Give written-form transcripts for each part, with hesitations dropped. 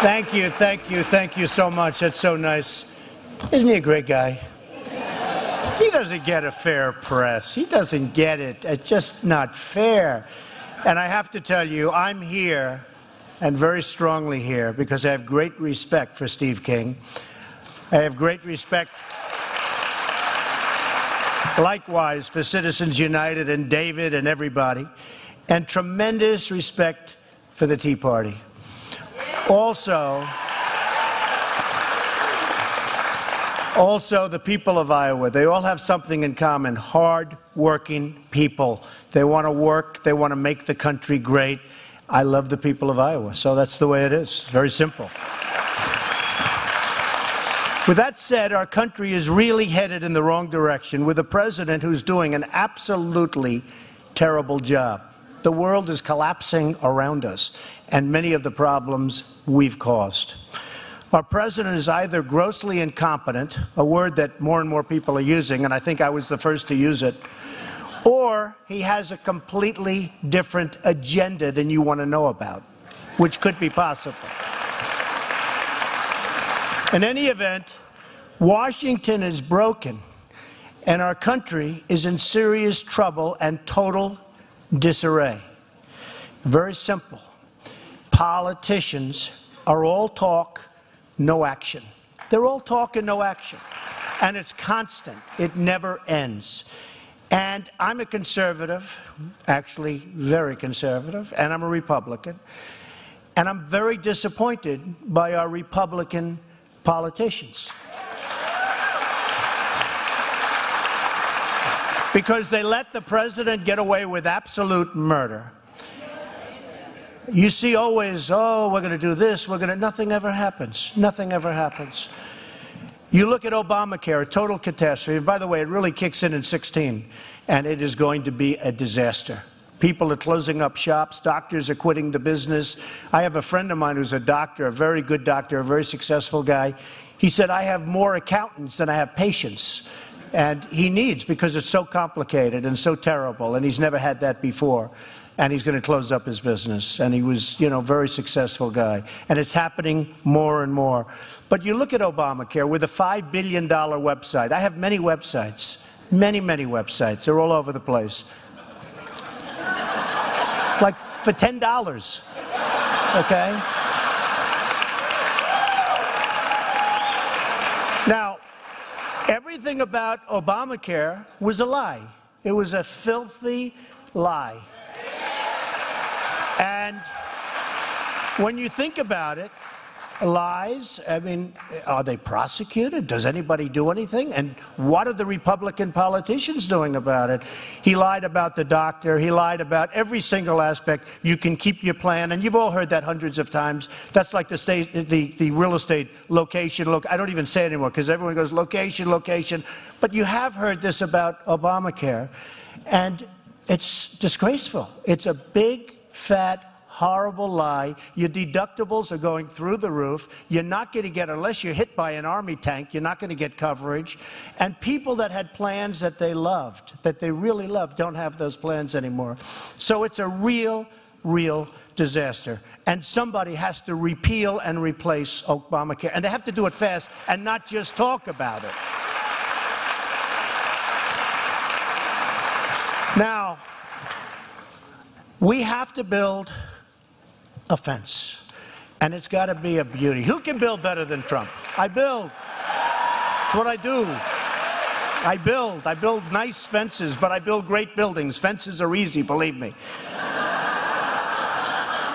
Thank you so much. That's so nice. Isn't he a great guy? He doesn't get a fair press. He doesn't get it. It's just not fair. And I have to tell you, I'm here, and very strongly here, because I have great respect for Steve King. I have great respect, likewise, for Citizens United and David and everybody, and tremendous respect for the Tea Party. Also, the people of Iowa, they all have something in common: hard-working people. They want to work. They want to make the country great. I love the people of Iowa, so that's the way it is. It's very simple. With that said, our country is really headed in the wrong direction with a president who's doing an absolutely terrible job. The world is collapsing around us, and many of the problems we've caused. Our president is either grossly incompetent, a word that more and more people are using, and I think I was the first to use it, or he has a completely different agenda than you want to know about, which could be possible. In any event, Washington is broken, and our country is in serious trouble and total disarray. Very simple. Politicians are all talk, no action. They're all talk and no action. And it's constant. It never ends. And I'm a conservative, actually very conservative, and I'm a Republican. And I'm very disappointed by our Republican politicians. Because they let the president get away with absolute murder. You see always, oh, we're going to do this, nothing ever happens. Nothing ever happens. You look at Obamacare, a total catastrophe. By the way, it really kicks in 2016, and it is going to be a disaster. People are closing up shops. Doctors are quitting the business. I have a friend of mine who's a doctor, a very good doctor, a very successful guy. He said, I have more accountants than I have patients. And he needs, because it's so complicated and so terrible, and he's never had that before. And he's going to close up his business. And he was, a very successful guy. And it's happening more and more. But you look at Obamacare with a $5 billion website. I have many websites, many websites. They're all over the place. It's like for $10, okay? Now, everything about Obamacare was a lie. It was a filthy lie. And when you think about it, lies, I mean, are they prosecuted? Does anybody do anything? And what are the Republican politicians doing about it? He lied about the doctor. He lied about every single aspect. You can keep your plan, and you've all heard that hundreds of times. That's like the real estate location. Look, I don't even say it anymore because everyone goes location, location. But you have heard this about Obamacare, and it's disgraceful. It's a big, fat, horrible lie. Your deductibles are going through the roof. You're not going to get, unless you're hit by an army tank, you're not going to get coverage. And people that had plans that they loved, that they really loved, don't have those plans anymore. So it's a real disaster. And somebody has to repeal and replace Obamacare. And they have to do it fast and not just talk about it. Now, we have to build a fence, and it's got to be a beauty. Who can build better than Trump? I build. That's what I do. I build nice fences, but I build great buildings. Fences are easy, believe me.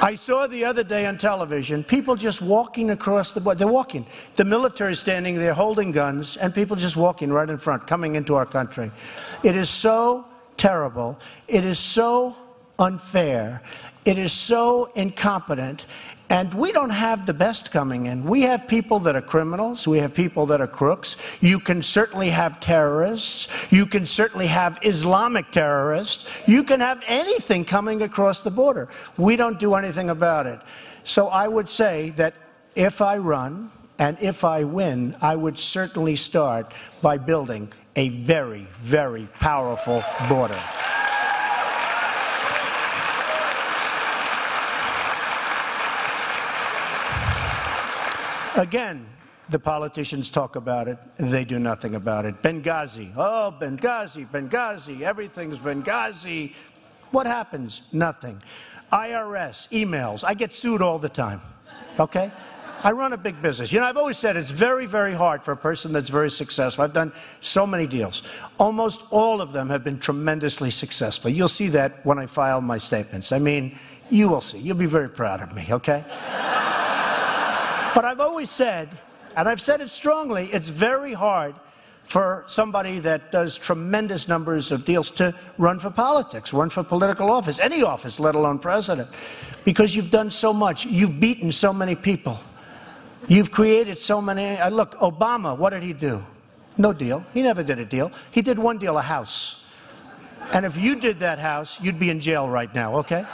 I saw the other day on television people just walking across the border. They're walking. The military standing there holding guns, and people just walking right in front, coming into our country. It is so terrible. It is so unfair. It is so incompetent, and we don't have the best coming in. We have people that are criminals. We have people that are crooks. You can certainly have terrorists. You can certainly have Islamic terrorists. You can have anything coming across the border. We don't do anything about it. So I would say that if I run and if I win, I would certainly start by building a very powerful border. Again, the politicians talk about it, they do nothing about it. Benghazi, oh, Benghazi, Benghazi, everything's Benghazi. What happens? Nothing. IRS, emails, I get sued all the time, okay? I run a big business. You know, I've always said it's very, very hard for a person that's very successful. I've done so many deals. Almost all of them have been tremendously successful. You'll see that when I file my statements. I mean, you will see. You'll be very proud of me, okay? But I've always said, and I've said it strongly, it's very hard for somebody that does tremendous numbers of deals to run for politics, run for political office, any office, let alone president, because you've done so much. You've beaten so many people. You've created so many. Look, Obama, what did he do? No deal. He never did a deal. He did one deal, a house. And if you did that house, you'd be in jail right now, okay?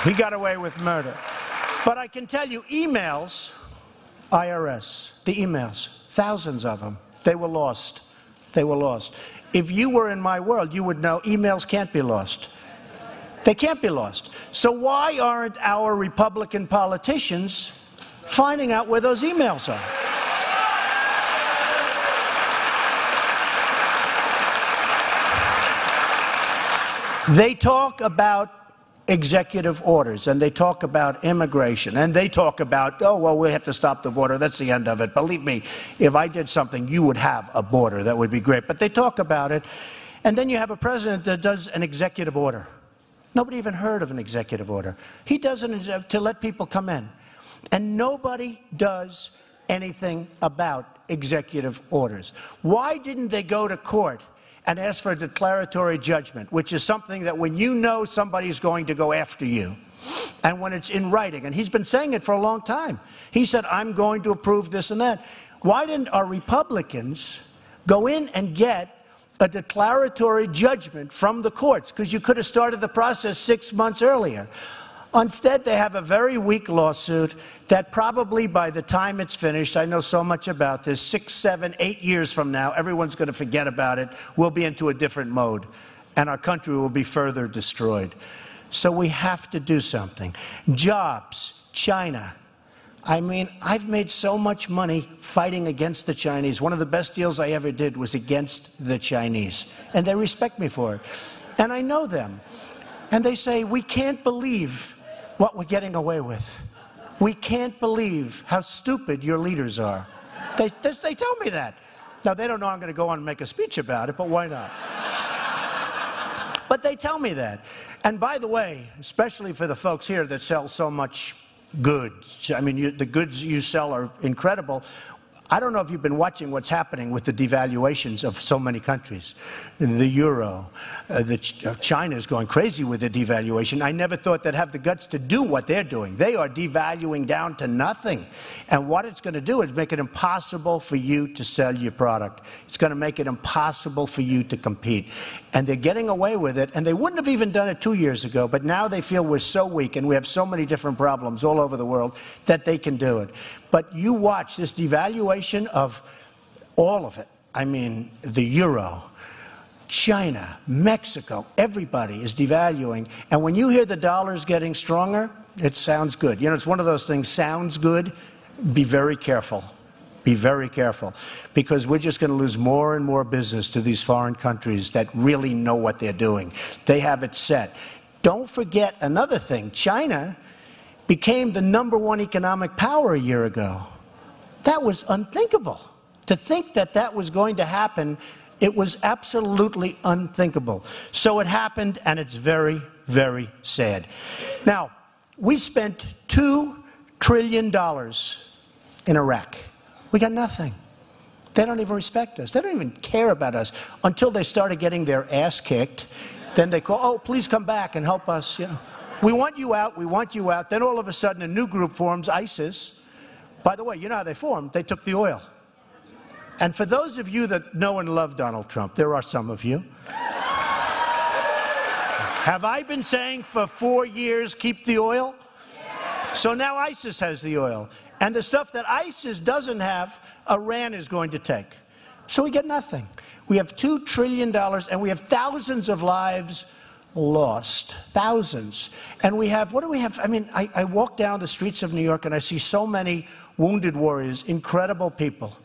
He got away with murder. But I can tell you, emails, IRS, the emails, thousands of them, they were lost. They were lost. If you were in my world, you would know emails can't be lost. They can't be lost. So why aren't our Republican politicians finding out where those emails are? They talk about executive orders, and they talk about immigration, and they talk about, oh, well, we have to stop the border. That's the end of it. Believe me, if I did something, you would have a border. That would be great. But they talk about it, and then you have a president that does an executive order. Nobody even heard of an executive order. He does it to let people come in. And nobody does anything about executive orders. Why didn't they go to court and ask for a declaratory judgment, which is something that when you know somebody's going to go after you, and when it's in writing, and he's been saying it for a long time. He said, I'm going to approve this and that. Why didn't our Republicans go in and get a declaratory judgment from the courts? Because you could have started the process 6 months earlier. Instead, they have a very weak lawsuit that probably by the time it's finished, I know so much about this, 6, 7, 8 years from now, everyone's going to forget about it. We'll be into a different mode, and our country will be further destroyed. So we have to do something. Jobs, China. I mean, I've made so much money fighting against the Chinese. One of the best deals I ever did was against the Chinese. And they respect me for it. And I know them. And they say, we can't believe what we're getting away with. We can't believe how stupid your leaders are. They tell me that. Now, they don't know I'm going to go on and make a speech about it, but why not? But they tell me that. And by the way, especially for the folks here that sell so much goods. I mean, the goods you sell are incredible. I don't know if you've been watching what's happening with the devaluations of so many countries. The euro, China is going crazy with the devaluation. I never thought they'd have the guts to do what they're doing. They are devaluing down to nothing. And what it's going to do is make it impossible for you to sell your product. It's going to make it impossible for you to compete. And they're getting away with it, and they wouldn't have even done it 2 years ago, but now they feel we're so weak and we have so many different problems all over the world that they can do it. But you watch this devaluation of all of it. I mean, the euro, China, Mexico, everybody is devaluing. And when you hear the dollar's getting stronger, it sounds good. You know, it's one of those things, sounds good. Be very careful. Be very careful, because we're just going to lose more and more business to these foreign countries that really know what they're doing. They have it set. Don't forget another thing. China became the #1 economic power a year ago. That was unthinkable. To think that that was going to happen, it was absolutely unthinkable. So it happened, and it's very, very sad. Now, we spent $2 trillion in Iraq. We got nothing. They don't even respect us. They don't even care about us until they started getting their ass kicked. Then they call, oh, please come back and help us. You know, we want you out, we want you out. Then all of a sudden a new group forms, ISIS. By the way, you know how they formed? They took the oil. And for those of you that know and love Donald Trump, there are some of you. Have I been saying for 4 years, keep the oil? So now ISIS has the oil. And the stuff that ISIS doesn't have, Iran is going to take. So we get nothing. We have $2 trillion, and we have thousands of lives lost, thousands. And we have, what do we have? I mean, I walk down the streets of New York and I see so many wounded warriors, incredible people.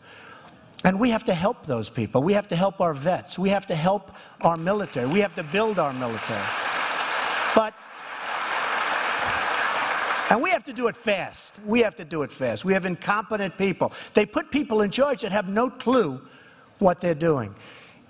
And we have to help those people. We have to help our vets. We have to help our military. We have to build our military. And we have to do it fast. We have to do it fast. We have incompetent people. They put people in charge that have no clue what they're doing.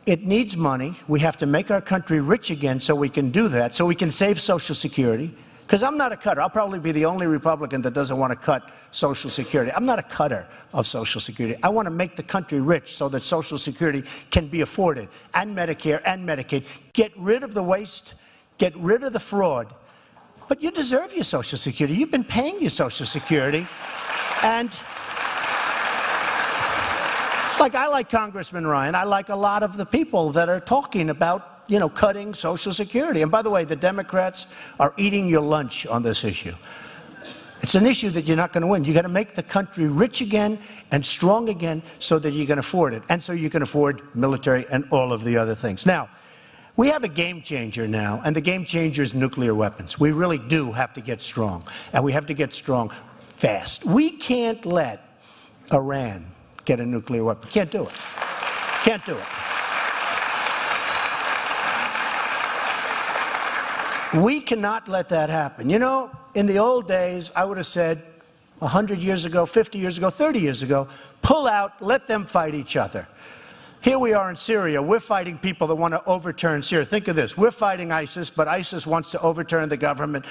It needs money. We have to make our country rich again so we can do that, so we can save Social Security. Because I'm not a cutter. I'll probably be the only Republican that doesn't want to cut Social Security. I'm not a cutter of Social Security. I want to make the country rich so that Social Security can be afforded, and Medicare and Medicaid. Get rid of the waste. Get rid of the fraud. But you deserve your Social Security. You've been paying your Social Security. And I like Congressman Ryan. I like a lot of the people that are talking about, you know, cutting Social Security. And by the way, the Democrats are eating your lunch on this issue. It's an issue that you're not going to win. You've got to make the country rich again and strong again so that you can afford it. And so you can afford military and all of the other things. Now, we have a game changer now, and the game changer is nuclear weapons. We really do have to get strong, and we have to get strong fast. We can't let Iran get a nuclear weapon. Can't do it. Can't do it. We cannot let that happen. You know, in the old days, I would have said 100 years ago, 50 years ago, 30 years ago, pull out, let them fight each other. Here we are in Syria. We're fighting people that want to overturn Syria. Think of this. We're fighting ISIS, but ISIS wants to overturn the government.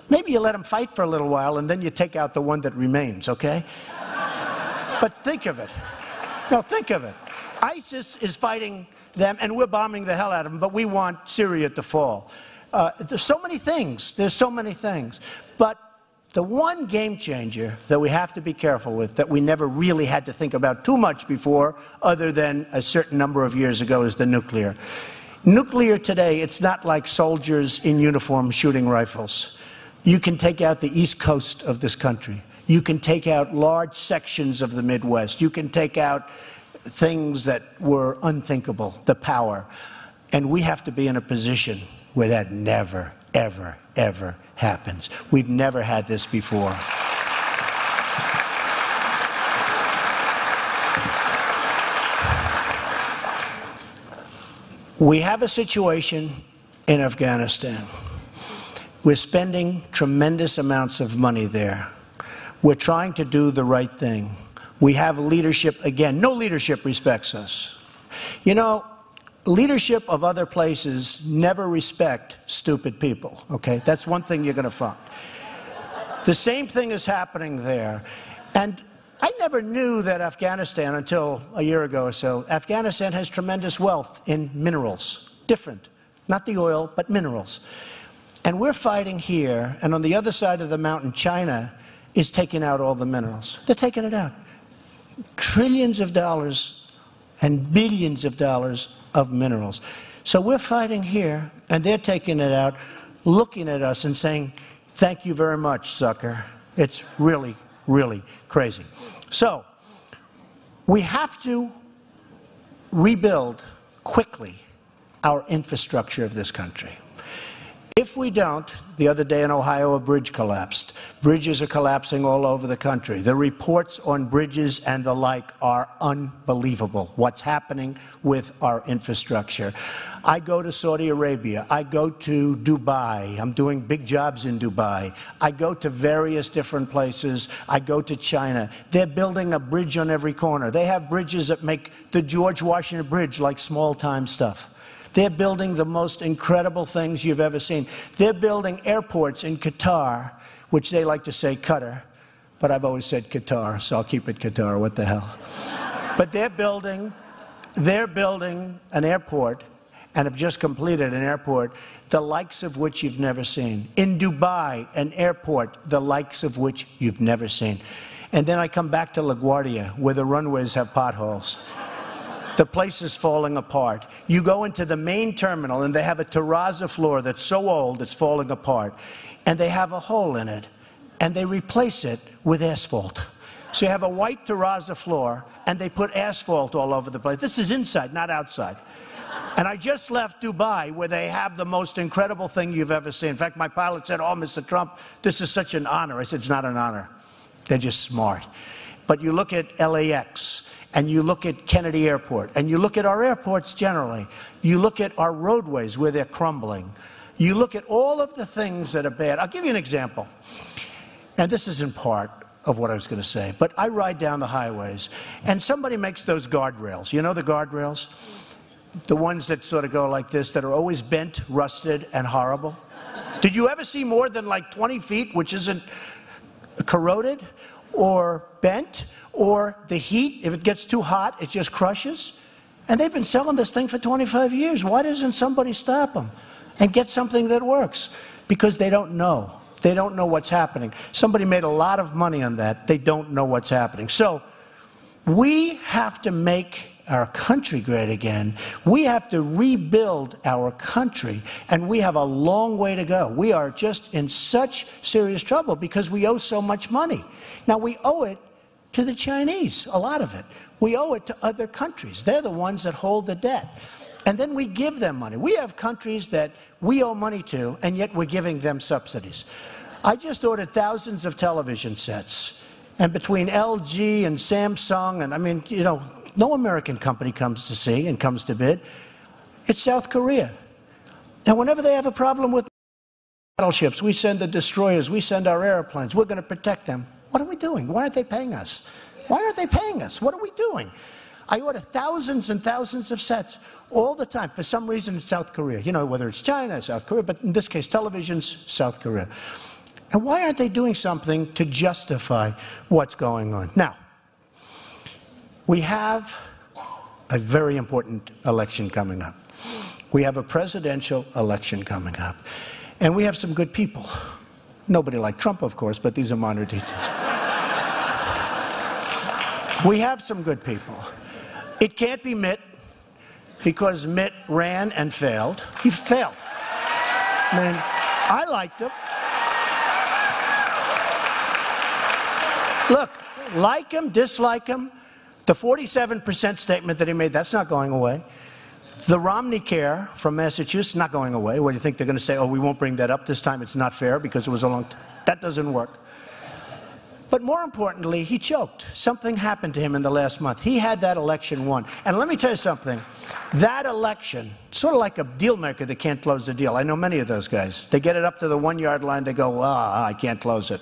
Maybe you let them fight for a little while, and then you take out the one that remains, okay? But think of it. No, think of it. ISIS is fighting them, and we're bombing the hell out of them, but we want Syria to fall. There's so many things. There's so many things. But the one game changer that we have to be careful with, that we never really had to think about too much before, other than a certain number of years ago, is the nuclear. Nuclear today, it's not like soldiers in uniform shooting rifles. You can take out the east coast of this country. You can take out large sections of the Midwest. You can take out things that were unthinkable, the power. And we have to be in a position where that never, ever, ever happens. We've never had this before. We have a situation in Afghanistan. We're spending tremendous amounts of money there. We're trying to do the right thing. We have leadership, again, no leadership respects us. You know, leadership of other places never respect stupid people, okay? That's one thing you're going to find. The same thing is happening there. And I never knew that Afghanistan, until a year ago or so, Afghanistan has tremendous wealth in minerals. Different. Not the oil, but minerals. And we're fighting here, and on the other side of the mountain, China is taking out all the minerals. They're taking it out. Trillions of dollars and billions of dollars of minerals. So we're fighting here, and they're taking it out, looking at us and saying, thank you very much, sucker. It's really, really crazy. So we have to rebuild quickly our infrastructure of this country. If we don't, the other day in Ohio, a bridge collapsed. Bridges are collapsing all over the country. The reports on bridges and the like are unbelievable, what's happening with our infrastructure. I go to Saudi Arabia. I go to Dubai. I'm doing big jobs in Dubai. I go to various different places. I go to China. They're building a bridge on every corner. They have bridges that make the George Washington Bridge like small-time stuff. They're building the most incredible things you've ever seen. They're building airports in Qatar, which they like to say Qatar, but I've always said Qatar, so I'll keep it Qatar, what the hell. But they're building an airport, and have just completed an airport, the likes of which you've never seen. In Dubai, an airport, the likes of which you've never seen. And then I come back to LaGuardia, where the runways have potholes. The place is falling apart. You go into the main terminal, and they have a terrazzo floor that's so old it's falling apart. And they have a hole in it, and they replace it with asphalt. So you have a white terrazzo floor, and they put asphalt all over the place. This is inside, not outside. And I just left Dubai, where they have the most incredible thing you've ever seen. In fact, my pilot said, "Oh, Mr. Trump, this is such an honor." I said, "It's not an honor. They're just smart." But you look at LAX, and you look at Kennedy Airport, and you look at our airports generally, you look at our roadways where they're crumbling, you look at all of the things that are bad. I'll give you an example. And this isn't part of what I was going to say, but I ride down the highways, and somebody makes those guardrails. You know the guardrails? The ones that sort of go like this, that are always bent, rusted, and horrible. Did you ever see more than like 20 feet, which isn't corroded or bent, or the heat, if it gets too hot, it just crushes? And they've been selling this thing for 25 years. Why doesn't somebody stop them and get something that works? Because they don't know. They don't know what's happening. Somebody made a lot of money on that. They don't know what's happening. So we have to make our country great again. We have to rebuild our country, and we have a long way to go. We are just in such serious trouble because we owe so much money. Now, we owe it to the Chinese, a lot of it. We owe it to other countries. They're the ones that hold the debt. And then we give them money. We have countries that we owe money to, and yet we're giving them subsidies. I just ordered thousands of television sets, and between LG and Samsung, and I mean, you know, no American company comes to see and comes to bid. It's South Korea. And whenever they have a problem with battleships, we send the destroyers, we send our airplanes, we're going to protect them. What are we doing? Why aren't they paying us? Why aren't they paying us? What are we doing? I order thousands and thousands of sets all the time. For some reason, it's South Korea. You know, whether it's China, South Korea, but in this case, televisions, South Korea. And why aren't they doing something to justify what's going on? Now, we have a very important election coming up. We have a presidential election coming up. And we have some good people. Nobody like Trump, of course, but these are minor details. We have some good people. It can't be Mitt, because Mitt ran and failed. He failed. I mean, I liked him. Look, like him, dislike him, the 47% statement that he made, that's not going away. The Romney care from Massachusetts, not going away. What do you think they're going to say? Oh, we won't bring that up this time. It's not fair because it was a long time. That doesn't work. But more importantly, he choked. Something happened to him in the last month. He had that election won. And let me tell you something. That election, sort of like a deal maker that can't close the deal. I know many of those guys. They get it up to the 1-yard line. They go, I can't close it.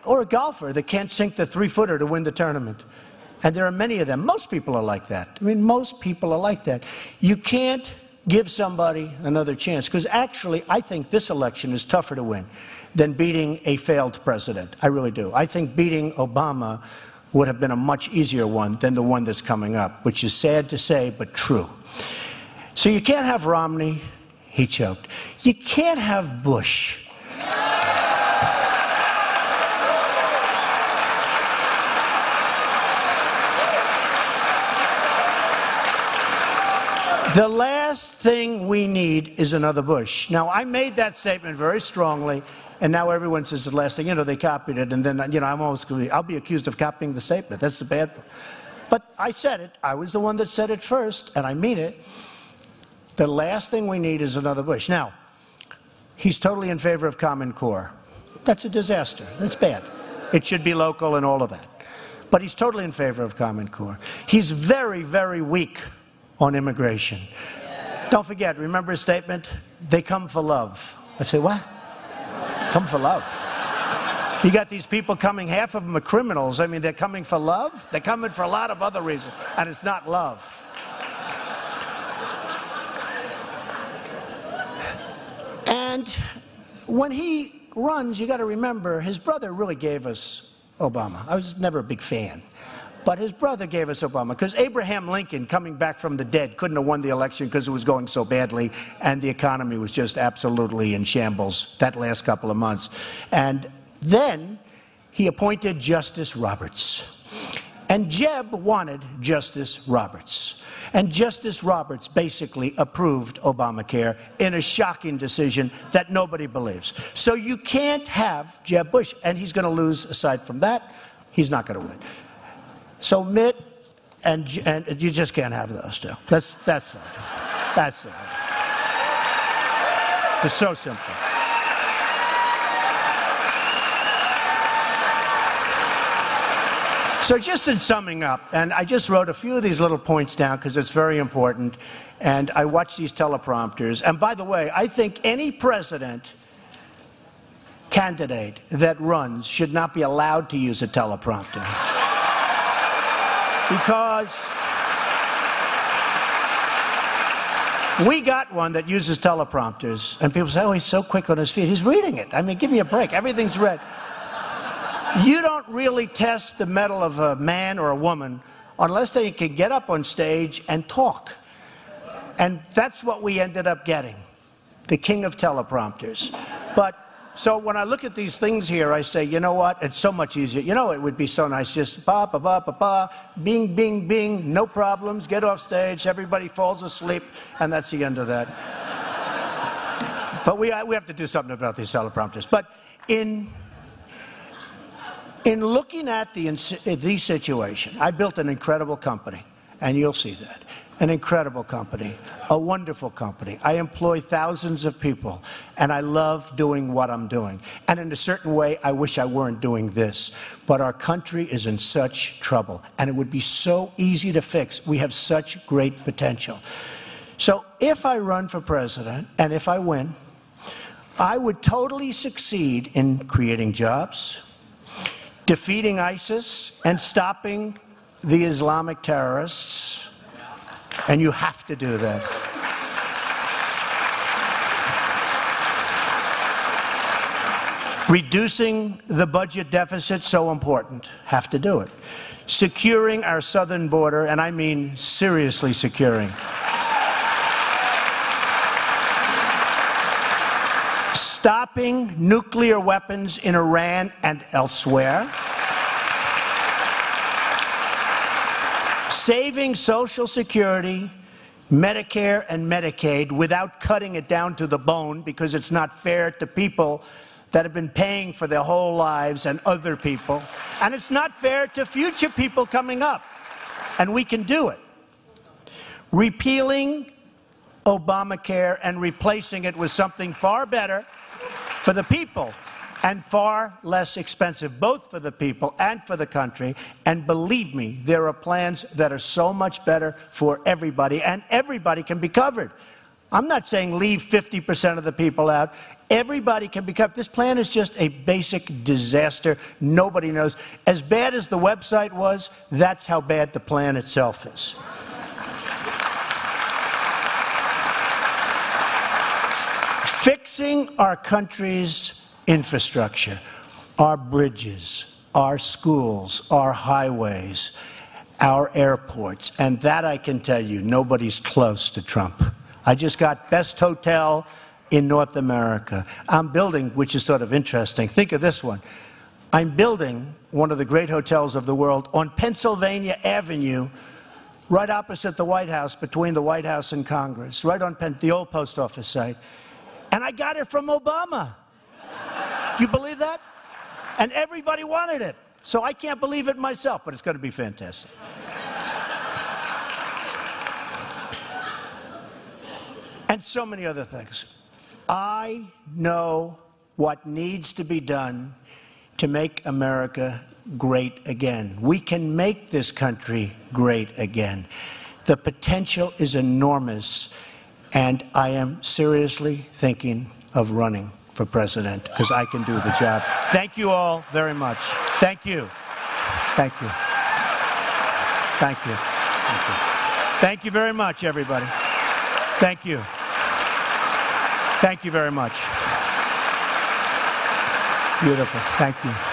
Or a golfer that can't sink the 3-footer to win the tournament. And there are many of them. Most people are like that. I mean, most people are like that. You can't give somebody another chance, because actually, I think this election is tougher to win than beating a failed president. I really do. I think beating Obama would have been a much easier one than the one that's coming up, which is sad to say, but true. So you can't have Romney. He choked. You can't have Bush. The last thing we need is another Bush. Now, I made that statement very strongly, and now everyone says the last thing. You know, they copied it, and then, you know, I'll be accused of copying the statement. That's the bad part. But I said it. I was the one that said it first, and I mean it. The last thing we need is another Bush. Now, he's totally in favor of Common Core. That's a disaster. That's bad. It should be local and all of that. But he's totally in favor of Common Core. He's very, very weak on immigration. Don't forget, remember his statement? They come for love. I say, what? Come for love. You got these people coming, half of them are criminals. I mean, they're coming for love? They're coming for a lot of other reasons, and it's not love. And when he runs, you got to remember, his brother really gave us Obama. I was never a big fan. But his brother gave us Obama, because Abraham Lincoln, coming back from the dead, couldn't have won the election because it was going so badly, and the economy was just absolutely in shambles that last couple of months. And then he appointed Justice Roberts. And Jeb wanted Justice Roberts. And Justice Roberts basically approved Obamacare in a shocking decision that nobody believes. So you can't have Jeb Bush, and he's going to lose. Aside from that, he's not going to win. So Mitt and you just can't have those two. That's it. It's so simple. So just in summing up, and I just wrote a few of these little points down because it's very important, and I watch these teleprompters. And by the way, I think any president candidate that runs should not be allowed to use a teleprompter. Because we got one that uses teleprompters, and people say, oh, he's so quick on his feet. He's reading it. I mean, give me a break. Everything's read. You don't really test the mettle of a man or a woman unless they can get up on stage and talk. And that's what we ended up getting, the king of teleprompters. But so when I look at these things here, I say, you know what? It's so much easier. You know, it would be so nice just ba ba ba ba ba, bing bing bing, no problems. Get off stage, everybody falls asleep, and that's the end of that. But we have to do something about these teleprompters. But in looking at the situation, I built an incredible company, and you'll see that. An incredible company, a wonderful company. I employ thousands of people, and I love doing what I'm doing. And in a certain way, I wish I weren't doing this. But our country is in such trouble, and it would be so easy to fix. We have such great potential. So if I run for president, and if I win, I would totally succeed in creating jobs, defeating ISIS, and stopping the Islamic terrorists. And you have to do that. Reducing the budget deficit, so important. Have to do it. Securing our southern border, and I mean seriously securing. Stopping nuclear weapons in Iran and elsewhere. Saving Social Security, Medicare, and Medicaid without cutting it down to the bone, because it's not fair to people that have been paying for their whole lives and other people. And it's not fair to future people coming up. And we can do it. Repealing Obamacare and replacing it with something far better for the people and far less expensive, both for the people and for the country. And believe me, there are plans that are so much better for everybody, and everybody can be covered. I'm not saying leave 50% of the people out. Everybody can be covered. This plan is just a basic disaster. Nobody knows. As bad as the website was, that's how bad the plan itself is. Fixing our country's infrastructure, our bridges, our schools, our highways, our airports, and that I can tell you, nobody's close to Trump. I just got best hotel in North America. I'm building, which is sort of interesting. Think of this one. I'm building one of the great hotels of the world on Pennsylvania Avenue, right opposite the White House, between the White House and Congress, right on the old post office site. And I got it from Obama. You believe that? And everybody wanted it. So I can't believe it myself, but it's going to be fantastic. And so many other things. I know what needs to be done to make America great again. We can make this country great again. The potential is enormous, and I am seriously thinking of running for president, because I can do the job. Thank you all very much. Thank you. Thank you. Thank you. Thank you. Thank you very much, everybody. Thank you. Thank you very much. Beautiful. Thank you.